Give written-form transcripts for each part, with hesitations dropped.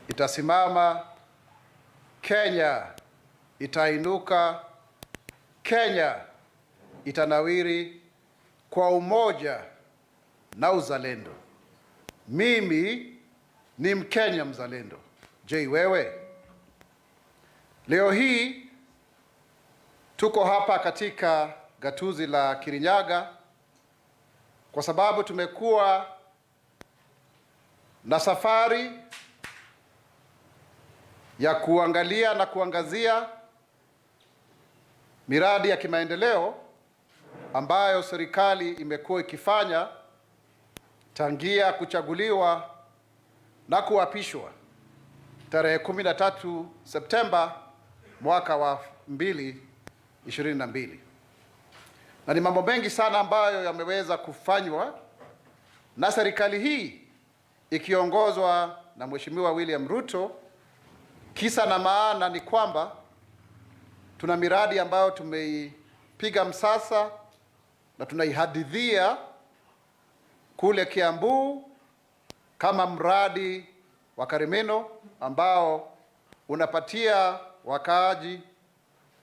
itasimama, Kenya itainuka, Kenya itanawiri kwa umoja na uzalendo. Mimi ni Mkenya mzalendo. Je, wewe? Leo hii tuko hapa katika gatuzi la Kirinyaga kwa sababu tumekuwa na safari ya kuangalia na kuangazia miradi ya kimaendeleo ambayo serikali imekuwa ikifanya tangia kuchaguliwa na kuapishwa tarehe 13 Septemba mwaka wa 2022. Na ni mambo mengi sana ambayo yameweza kufanywa na serikali hii ikiongozwa na Mheshimiwa William Ruto. Kisa na maana ni kwamba tuna miradi ambayo tumeipiga msasa na tunaihadithia kule Kiambu, kama mradi wa Karimeno ambao unapatia wakaaji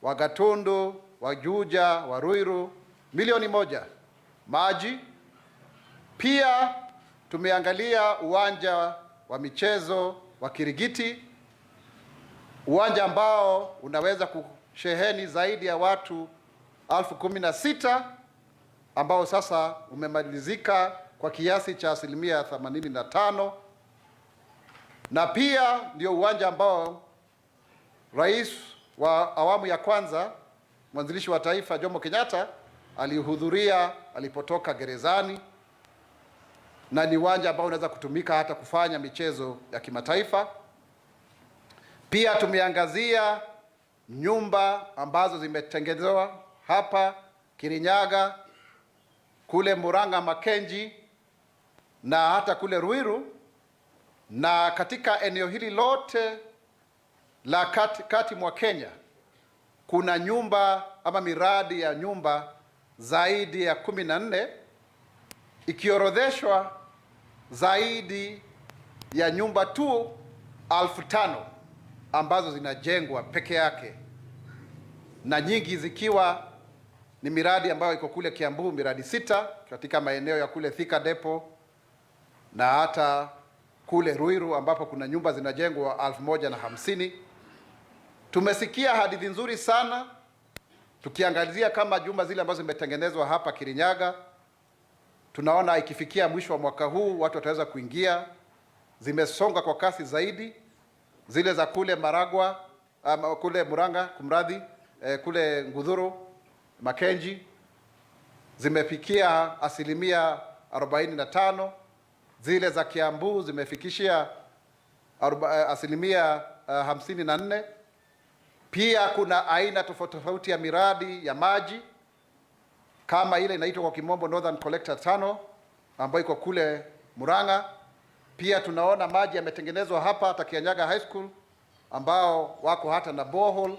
wa Gatundu, wa Juja, wa Ruiru milioni 1 maji. Pia tumeangalia uwanja wa michezo wa Kirigiti, uwanja ambao unaweza kusheheni zaidi ya watu 16,000 ambao sasa umemalizika kwa kiasi cha 85%. Na pia ndio uwanja ambao Rais wa awamu ya kwanza, mwanzilishi wa taifa Jomo Kenyatta, alihudhuria alipotoka gerezani, na ni uwanja ambao unaweza kutumika hata kufanya michezo ya kimataifa. Pia tumeangazia nyumba ambazo zimetengenezwa hapa Kirinyaga, kule Murang'a Makenji na hata kule Ruiru, na katika eneo hili lote la kati mwa Kenya kuna nyumba ama miradi ya nyumba zaidi ya 14 ikiorodheshwa zaidi ya nyumba tu 5,000 ambazo zinajengwa peke yake, na nyingi zikiwa ni miradi ambayo iko kule Kiambu, miradi 6 katika maeneo ya kule Thika Depot na hata kule Ruiru ambapo kuna nyumba zinajengwa 1,050. Tumesikia hadithi nzuri sana tukiangalizia kama jumba zile ambazo zimetengenezwa hapa Kirinyaga. Tunaona ikifikia mwisho wa mwaka huu watu wataweza kuingia. Zimesonga kwa kasi zaidi. Zile za kule Maragwa, kule Murang'a, kule Ngudhuru, Makenji zimefikia 45%. Zile za Kiambu zimefikishia 54%. Pia kuna aina tofauti ya miradi ya maji kama ile inaitwa kwa kimombo Northern Collector Tunnel ambayo iko kule Murang'a. Pia tunaona maji yametengenezwa hapa hata Kirinyaga High School ambao wako hata na borehole,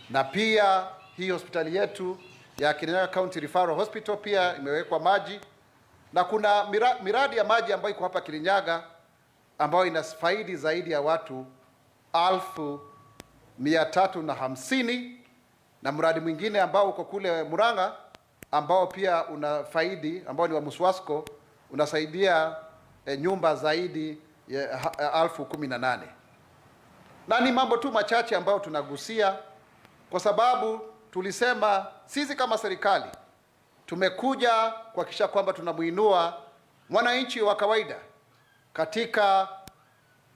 na pia hii hospitali yetu ya Kirinyaga County Referral Hospital pia imewekwa maji, na kuna miradi ya maji ambayo iko hapa Kirinyaga ambayo inafaidi zaidi ya watu 350, na mradi mwingine ambao uko kule Murang'a ambao pia unafaidi, ambao ni wa Muswasco, unasaidia nyumba zaidi ya 18,000. Na ni mambo tu machache ambayo tunagusia kwa sababu tulisema sisi kama serikali tumekuja kuhakikisha kwamba tunamuinua mwananchi wa kawaida katika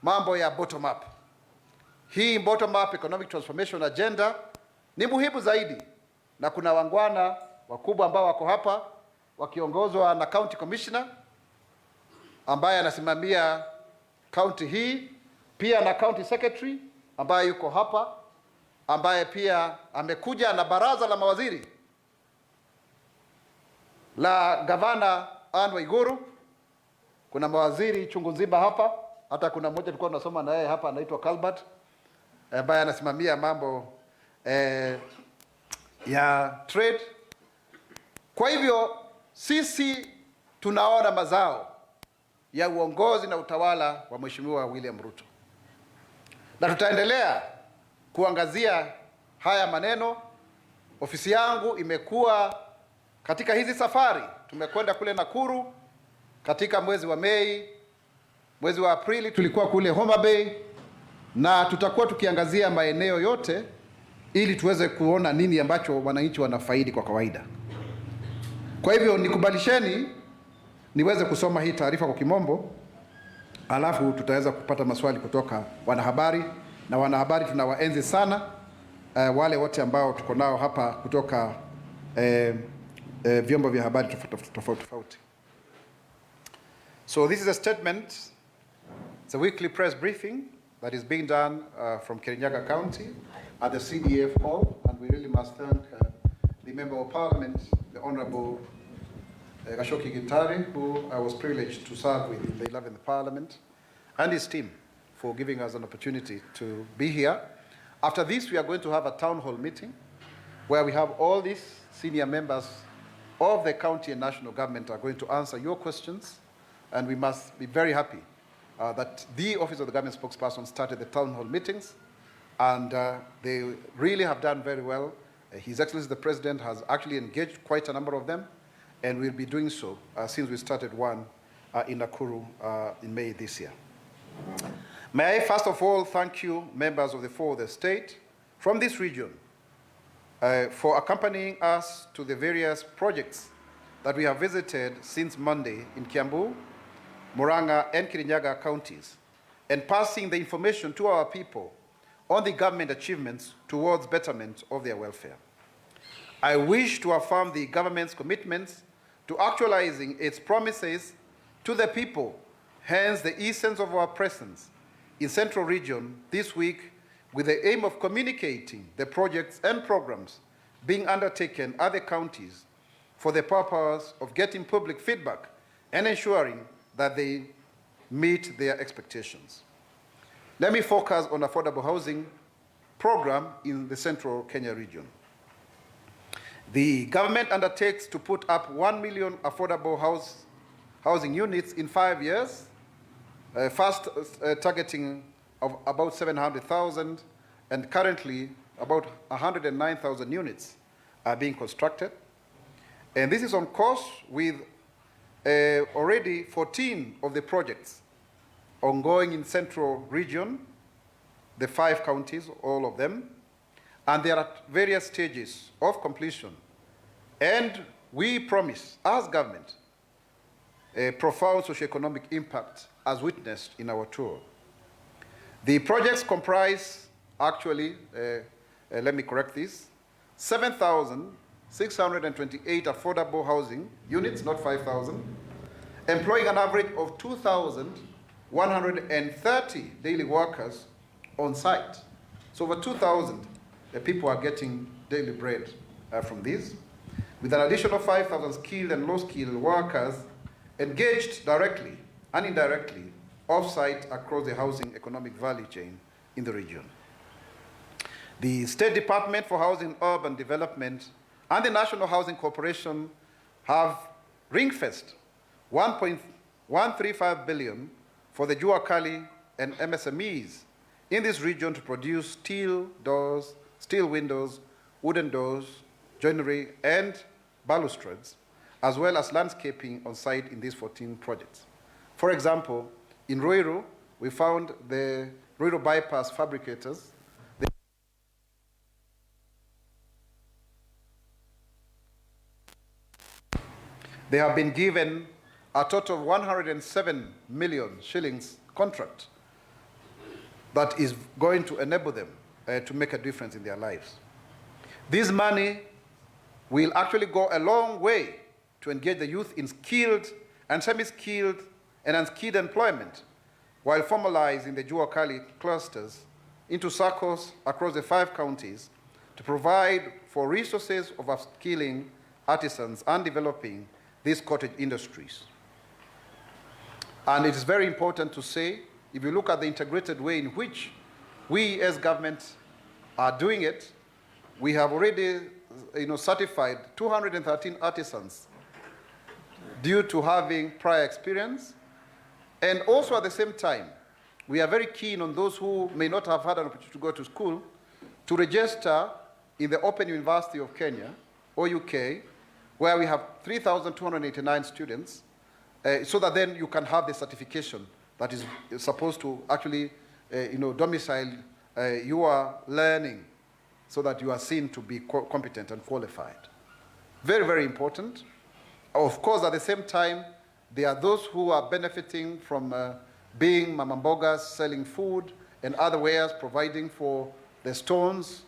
mambo ya bottom up. Hii bottom up economic transformation agenda ni muhimu zaidi, na kuna wangwana wakubwa ambao wako hapa wakiongozwa na county commissioner ambaye anasimamia county hii, pia na county secretary ambaye yuko hapa, ambaye pia amekuja na baraza la mawaziri la gavana Anne Waiguru. Kuna mawaziri chungu nzima hapa, hata kuna mmoja tulikuwa tunasoma na yeye hapa anaitwa Calbert ambaye anasimamia mambo ya trade. Kwa hivyo sisi tunaona mazao ya uongozi na utawala wa Mheshimiwa William Ruto. Na tutaendelea kuangazia haya maneno. Ofisi yangu imekuwa katika hizi safari. Tumekwenda kule Nakuru katika mwezi wa Mei, mwezi wa Aprili tulikuwa kule Homa Bay, na tutakuwa tukiangazia maeneo yote ili tuweze kuona nini ambacho wananchi wanafaidi kwa kawaida. Kwa hivyo nikubalisheni niweze kusoma hii taarifa kwa kimombo, alafu tutaweza kupata maswali kutoka wanahabari, na wanahabari tunawaenzi sana wale wote ambao tuko nao hapa kutoka vyombo vya habari tofauti. So this is a statement. It's a weekly press briefing that is being done from Kirinyaga County at the CDF hall, and we really must thank the Member of Parliament, the Honorable Gachagua'S, who I was privileged to serve with in the 11th Parliament, and his team for giving us an opportunity to be here. After this, we are going to have a town hall meeting where we have all these senior members of the county and national government are going to answer your questions, and we must be very happy that the Office of the Government Spokesperson started the town hall meetings, and they really have done very well. His Excellency the President has actually engaged quite a number of them, and will be doing so since we started one in Nakuru in May this year. May I first of all thank you, members of the Fourth Estate from this region, for accompanying us to the various projects that we have visited since Monday in Kiambu, Murang'a, and Kirinyaga counties, and passing the information to our people on the government achievements towards betterment of their welfare. I wish to affirm the government's commitments to actualizing its promises to the people, hence the essence of our presence in Central Region this week, with the aim of communicating the projects and programs being undertaken at the counties for the purpose of getting public feedback and ensuring that they meet their expectations. Let me focus on affordable housing program in the Central Kenya region. The government undertakes to put up 1 million affordable housing units in 5 years, first targeting of about 700,000, and currently about 109,000 units are being constructed. And this is on course with already 14 of the projects ongoing in Central Region, the 5 counties, all of them, and they are at various stages of completion. And we promise, as government, a profound socioeconomic impact as witnessed in our tour. The projects comprise, actually, let me correct this, 7,628 affordable housing units, not 5,000, employing an average of 2,130 daily workers on site. So over 2,000 people are getting daily bread from these, with an additional 5,000 skilled and low-skilled workers engaged directly and indirectly off-site across the housing economic value chain in the region. The State Department for Housing and Urban Development and the National Housing Corporation have ring-fenced 1.135 billion for the Jua Kali and MSMEs in this region to produce steel doors, steel windows, wooden doors, joinery, and balustrades, as well as landscaping on site in these 14 projects. For example, in Ruiru, we found the Ruiru bypass fabricators. They have been given a total of 107 million shillings contract that is going to enable them to make a difference in their lives. This money will actually go a long way to engage the youth in skilled and semi-skilled and unskilled employment, while formalizing the Jua Kali clusters into circles across the 5 counties to provide for resources of upskilling artisans and developing these cottage industries. And it is very important to say, if you look at the integrated way in which we as government are doing it, we have already certified 213 artisans due to having prior experience, And also at the same time, we are very keen on those who may not have had an opportunity to go to school to register in the Open University of Kenya, or UK, where we have 3,289 students, so that then you can have the certification that is supposed to actually, domicile your learning so that you are seen to be competent and qualified. Very, very important. Of course, at the same time, there are those who are benefiting from being mamambogas, selling food and other wares, providing for the stones,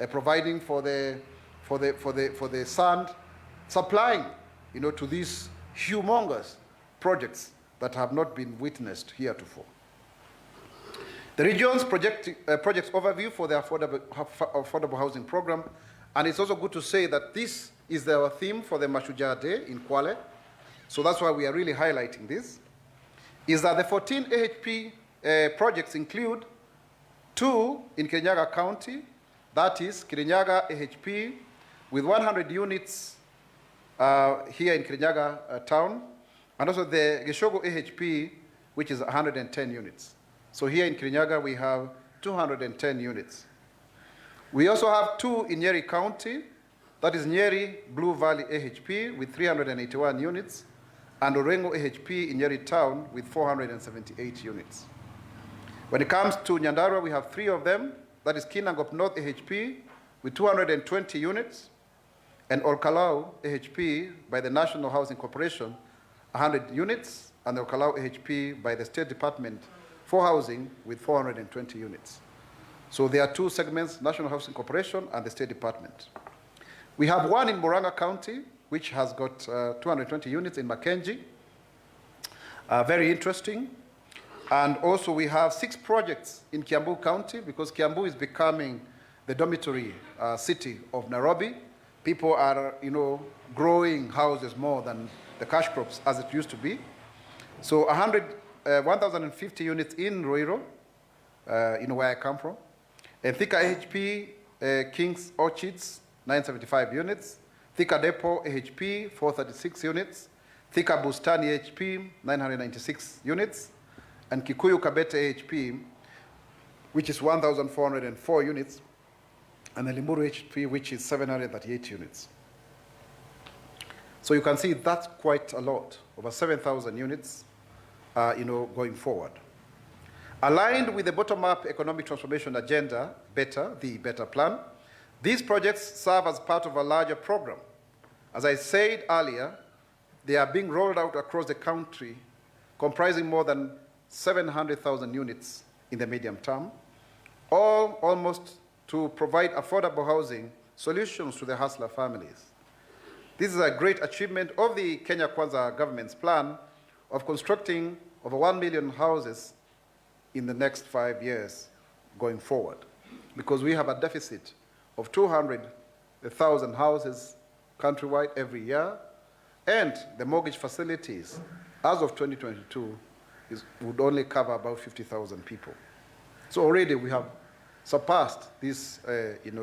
providing for the sand, supplying, to these humongous projects that have not been witnessed heretofore. The region's projects overview for the affordable housing program, and it's also good to say that this is our theme for the Mashujaa Day in Kwale, so that's why we are really highlighting this, is that the 14 AHP projects include 2 in Kirinyaga County, that is Kirinyaga AHP with 100 units here in Kirinyaga town, and also the Gachagua'S AHP, which is 110 units. So here in Kirinyaga, we have 210 units. We also have 2 in Nyeri County, that is Nyeri Blue Valley AHP with 381 units, and Orengo AHP in Nyeri Town with 478 units. When it comes to Nyandarua, we have 3 of them, that is Kinangop North AHP with 220 units, and Olkalau AHP by the National Housing Corporation, 100 units, and Olkalau AHP by the State Department for Housing with 420 units. So there are 2 segments, National Housing Corporation and the State Department. We have 1 in Murang'a County, which has got 220 units in Mackenzie. Very interesting. And also we have 6 projects in Kiambu County, because Kiambu is becoming the dormitory city of Nairobi. People are, growing houses more than the cash crops as it used to be. So 1,050 units in Ruiro, where I come from. And Thika AHP, King's Orchards, 975 units. Thika Depot AHP, 436 units. Thika Bustani AHP, 996 units. And Kikuyu Kabete AHP, which is 1,404 units. And the Limuru AHP, which is 738 units. So you can see that's quite a lot, over 7,000 units, going forward. Aligned with the bottom-up economic transformation agenda, the Better Plan, these projects serve as part of a larger program. As I said earlier, they are being rolled out across the country, comprising more than 700,000 units in the medium term, all almost to provide affordable housing solutions to the hustler families. This is a great achievement of the Kenya Kwanza government's plan of constructing over 1 million houses in the next 5 years going forward, because we have a deficit of 200,000 houses countrywide every year, and the mortgage facilities, as of 2022, would only cover about 50,000 people. So already we have surpassed this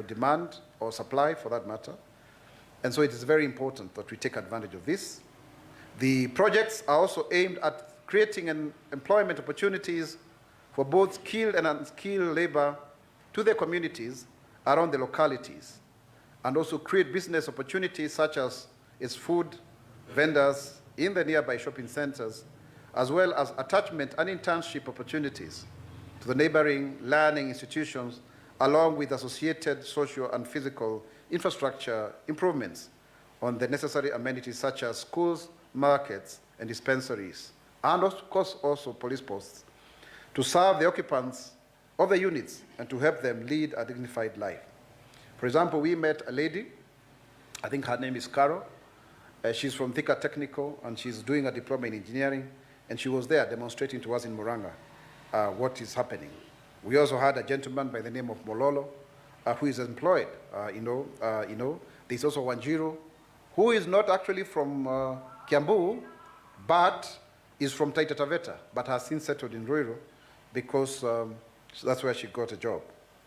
demand or supply for that matter, and so it is very important that we take advantage of this. The projects are also aimed at creating employment opportunities for both skilled and unskilled labor to the communities around the localities, and also create business opportunities such as food vendors in the nearby shopping centers, as well as attachment and internship opportunities to the neighboring learning institutions, along with associated social and physical infrastructure improvements on the necessary amenities such as schools, markets, and dispensaries, and of course also police posts, to serve the occupants of the units and to help them lead a dignified life. For example, we met a lady, I think her name is Carol. She's from Thika Technical, and she's doing a diploma in engineering, and she was there demonstrating to us in Murang'a what is happening. We also had a gentleman by the name of Mololo, who is employed. There's also Wanjiru, who is not actually from Kiambu, but is from Taita Taveta, but has since settled in Ruiru, because that's where she got a job.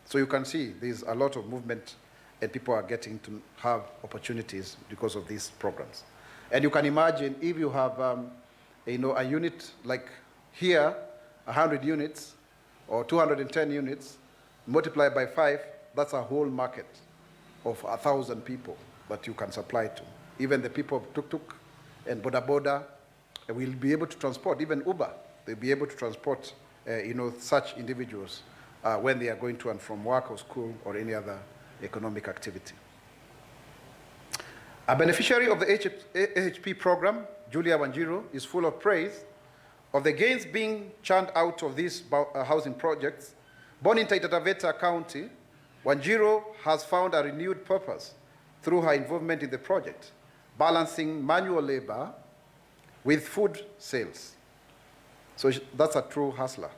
So you can see there's a lot of movement, and people are getting to have opportunities because of these programs. And you can imagine if you have a unit like here, 100 units or 210 units, multiply by 5, that's a whole market of 1,000 people that you can supply to. Even the people of tuk-tuk and boda-boda will be able to transport, even Uber, they'll be able to transport such individuals when they are going to and from work or school or any other economic activity. A beneficiary of the AHP program, Julia Wanjiru, is full of praise of the gains being churned out of these housing projects. Born in Taita Taveta County, Wanjiru has found a renewed purpose through her involvement in the project, balancing manual labor with food sales. So that's a true hustler.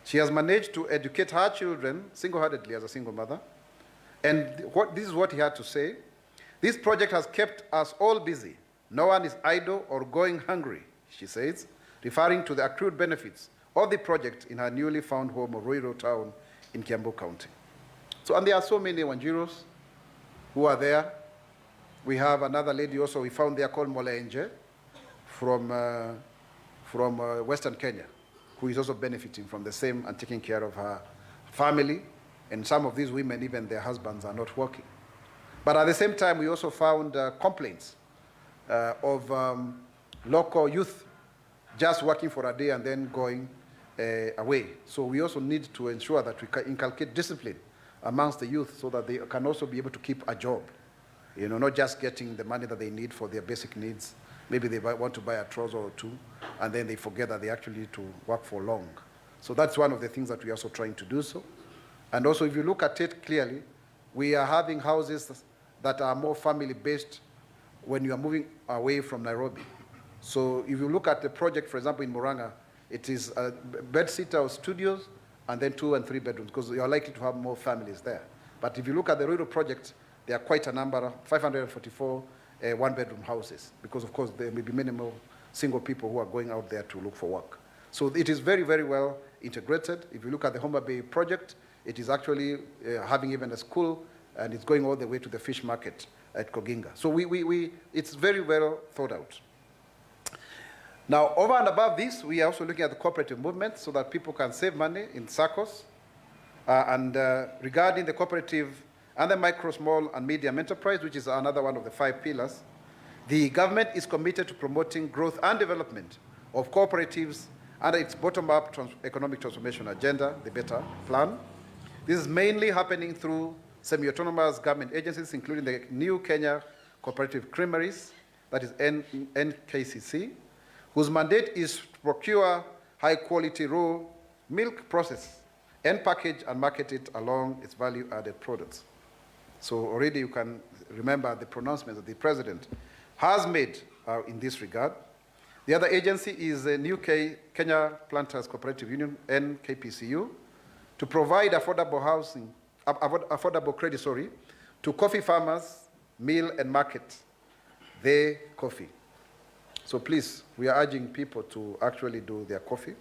She has managed to educate her children single-handedly as a single mother. And this is what he had to say. This project has kept us all busy. No one is idle or going hungry, she says, referring to the accrued benefits of the project in her newly found home of Ruto town in Kiambu County. So, and there are so many Wanjirus who are there. We have another lady also we found there called Molenje from Western Kenya, who is also benefiting from the same and taking care of her family. And some of these women, even their husbands, are not working. But at the same time, we also found complaints of local youth just working for a day and then going away. So we also need to ensure that we inculcate discipline amongst the youth so that they can also be able to keep a job. Not just getting the money that they need for their basic needs. Maybe they want to buy a trouser or two, and then they forget that they actually need to work for long. So that's one of the things that we're also trying to do so. And also, if you look at it clearly, we are having houses that are more family-based when you are moving away from Nairobi. So if you look at the project, for example, in Murang'a, it is bed-sitter or studios, and then 2 and 3 bedrooms, because you are likely to have more families there. But if you look at the Ruto project, there are quite a number, 544 one-bedroom houses, because of course there may be minimal single people who are going out there to look for work. So it is very, very well integrated. If you look at the Homa Bay project, it is actually having even a school, and it's going all the way to the fish market at Koginga. So it's very well thought out. Now, over and above this, we are also looking at the cooperative movement so that people can save money in SACCOs. Regarding the cooperative and the micro, small, and medium enterprise, which is another one of the 5 pillars, the government is committed to promoting growth and development of cooperatives under its bottom-up economic transformation agenda, the BETTER plan. This is mainly happening through semi-autonomous government agencies, including the New Kenya Cooperative Creameries, that is NKCC, whose mandate is to procure high-quality raw milk, process, and package and market it along its value-added products. So already you can remember the pronouncement that the president has made in this regard. The other agency is the New Kenya Planters Cooperative Union, NKPCU, to provide affordable credit, to coffee farmers, mill and market their coffee. So please, we are urging people to actually do their coffee.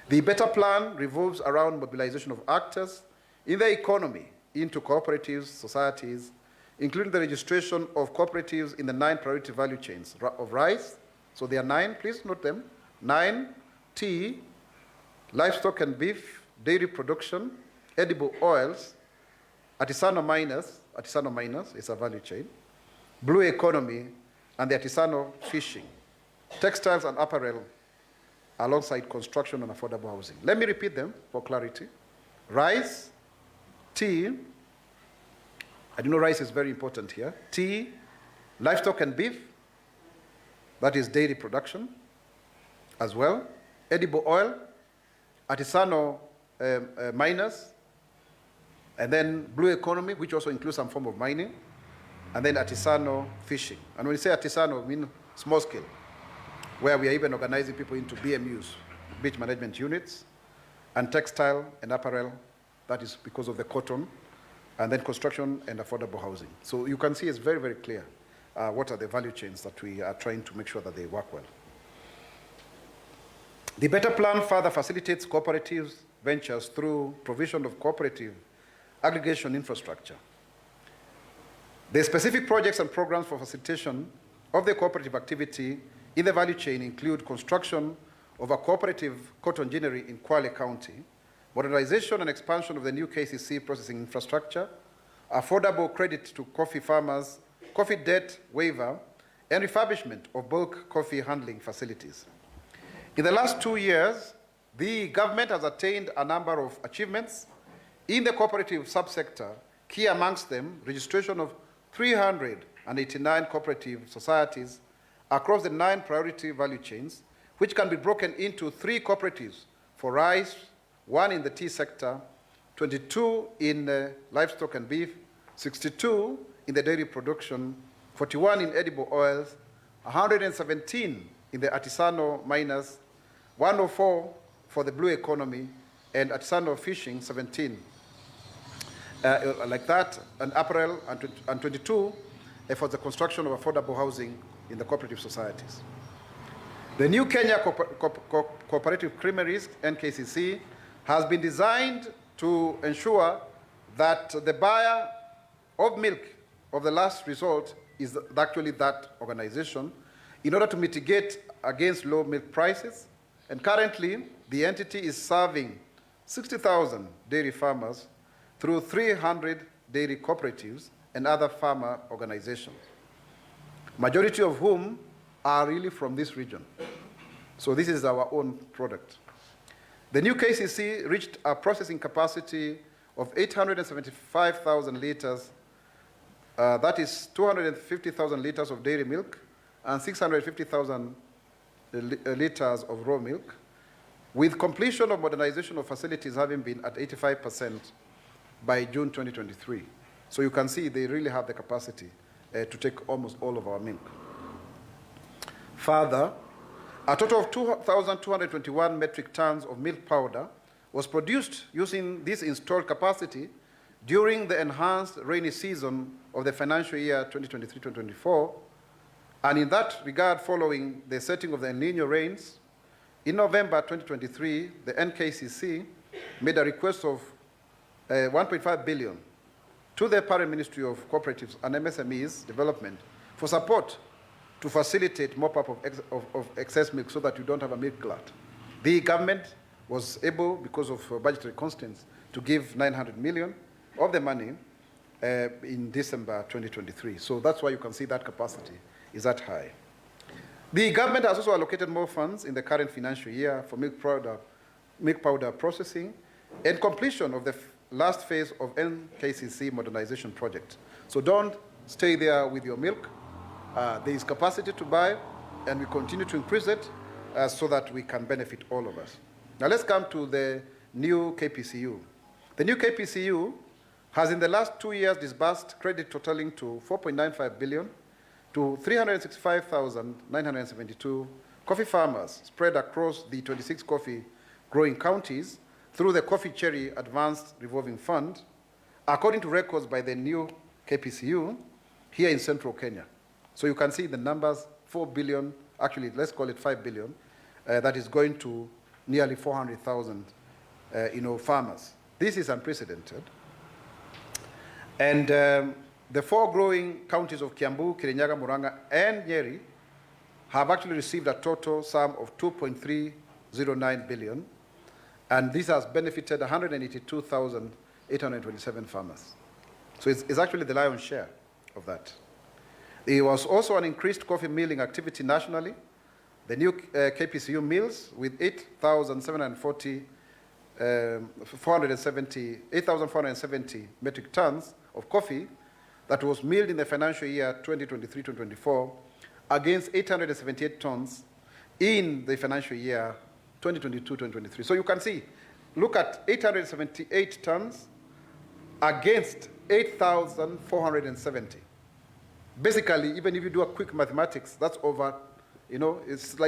The BETTER plan revolves around mobilization of actors in the economy into cooperatives, societies, including the registration of cooperatives in the 9 priority value chains of rice. So there are 9, please note them. 9, tea, livestock and beef, dairy production, edible oils, artisanal miners, is a value chain, blue economy, and the artisanal fishing, textiles and apparel, alongside construction and affordable housing. Let me repeat them for clarity. Rice, tea, I do know rice is very important here, tea, livestock and beef, that is dairy production as well, edible oil, artisanal miners, and then blue economy, which also includes some form of mining, and then artisanal fishing. And when we say artisanal, we mean small scale, where we are even organizing people into BMUs, beach management units, and textile and apparel, that is because of the cotton, and then construction and affordable housing. So you can see it's very, very clear what are the value chains that we are trying to make sure that they work well. The BETTER plan further facilitates cooperatives ventures through provision of cooperative aggregation infrastructure. The specific projects and programs for facilitation of the cooperative activity in the value chain include construction of a cooperative cotton ginnery in Kwale County, modernization and expansion of the new KCC processing infrastructure, affordable credit to coffee farmers, coffee debt waiver, and refurbishment of bulk coffee handling facilities. In the last 2 years, the government has attained a number of achievements in the cooperative subsector, key amongst them registration of 389 cooperative societies across the 9 priority value chains, which can be broken into 3 cooperatives for rice, 1 in the tea sector, 22 in livestock and beef, 62 in the dairy production, 41 in edible oils, 117 in the artisanal miners, 104 for the blue economy, and artisanal fishing, 17. Like that, and apparel, and 22 for the construction of affordable housing in the cooperative societies. The new Kenya Cooperative Creameries, NKCC, has been designed to ensure that the buyer of milk of the last resort is actually that organization in order to mitigate against low milk prices. And currently, the entity is serving 60,000 dairy farmers through 300 dairy cooperatives and other farmer organizations, majority of whom are really from this region. So this is our own product. The new KCC reached a processing capacity of 875,000 liters, that is 250,000 liters of dairy milk and 650,000 liters of raw milk, with completion of modernization of facilities having been at 85% by June 2023. So you can see they really have the capacity to take almost all of our milk. Further, a total of 2,221 metric tons of milk powder was produced using this installed capacity during the enhanced rainy season of the financial year 2023-2024. And in that regard, following the setting of the El Nino rains, in November 2023, the NKCC made a request of 1.5 billion to the Parent Ministry of Cooperatives and MSMEs Development for support to facilitate mop-up of excess milk so that you don't have a milk glut. The government was able, because of budgetary constraints, to give 900 million of the money in December 2023. So that's why you can see that capacity is that high. The government has also allocated more funds in the current financial year for milk powder processing and completion of the last phase of NKCC modernization project. So don't stay there with your milk. There is capacity to buy, and we continue to increase it so that we can benefit all of us. Now let's come to the new KPCU. The new KPCU has in the last 2 years disbursed credit totaling to 4.95 billion to 365,972 coffee farmers spread across the 26 coffee growing counties through the Coffee Cherry Advanced Revolving Fund, according to records by the new KPCU here in central Kenya. So you can see the numbers, 4 billion, actually let's call it 5 billion, that is going to nearly 400,000 farmers. This is unprecedented. And the 4 growing counties of Kiambu, Kirinyaga, Murang'a, and Nyeri have actually received a total sum of 2.309 billion, and this has benefited 182,827 farmers. So it's actually the lion's share of that. There was also an increased coffee milling activity nationally. The new KPCU mills with 8,470 metric tons of coffee that was milled in the financial year 2023-2024 against 878 tons in the financial year 2022-2023. So you can see, look at 878 tons against 8,470. Basically, even if you do a quick mathematics, that's over, it's like